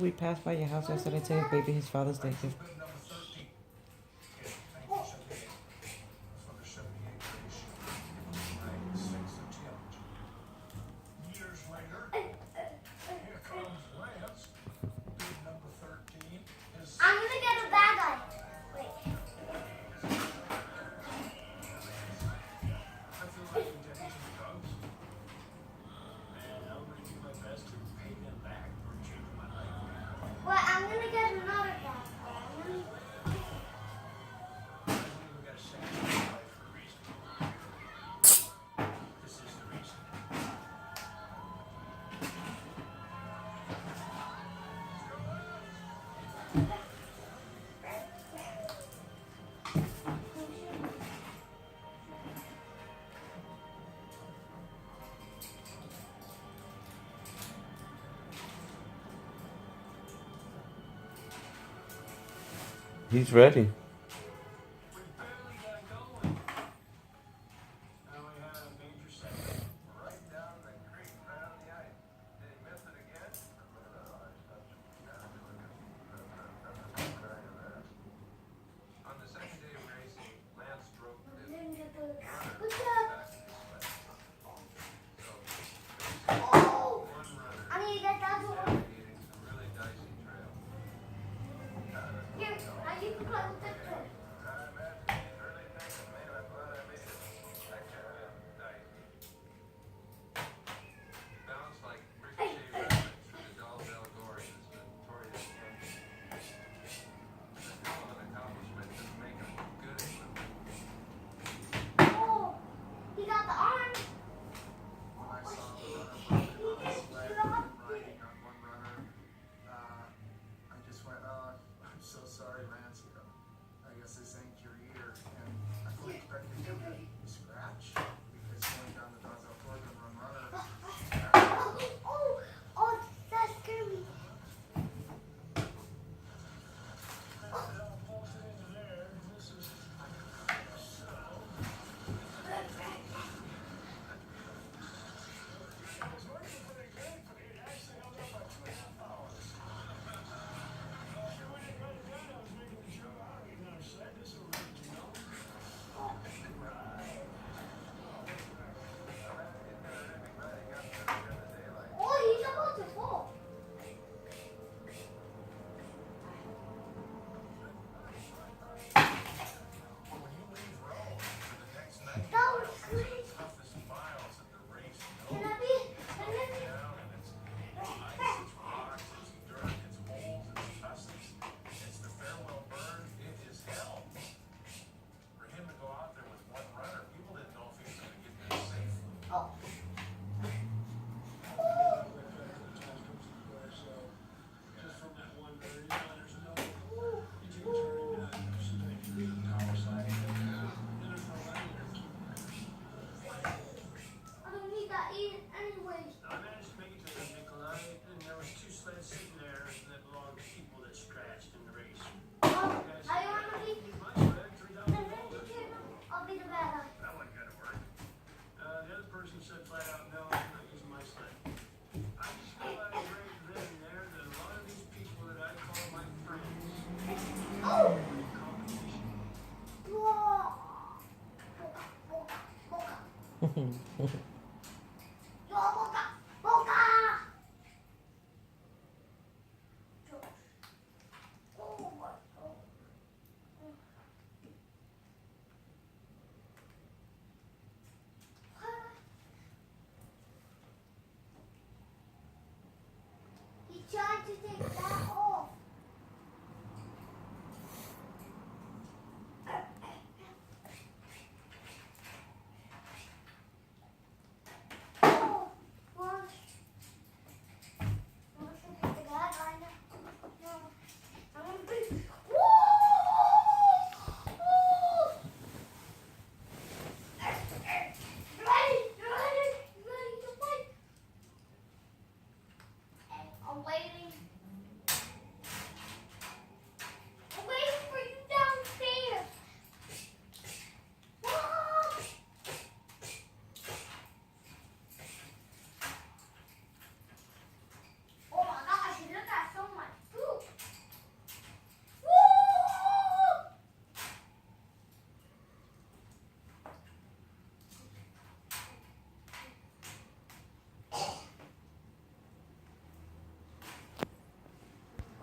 we passed by your house yesterday to his baby his Father's Day gift. I'm gonna get a bad eye. Wait. Well, I'm gonna get another bad eye. He's ready. Oh, I need to get that one. Here, now you can play with this one. Oh, he got the arm. I'm so sorry, Lance. I guess this ain't your year. And I fully expected him to scratch because going down the Donzel Court and run runner. Oh, that scared me. Oh, he's about to fall. That was great. Can I be? Oh. I don't need that anyways. I managed to make it to the Nikolai, and there was 2 sleds sitting there that belonged to people that scratched in the race. Oh, I want to be. My sled, 3,000 volts. I'll be the bad eye. That wasn't gonna work. The other person said flat out, no, I'm not using my sled. I just realized right then and there that a lot of these people that I call my friends Oh. are in competition. Whoa.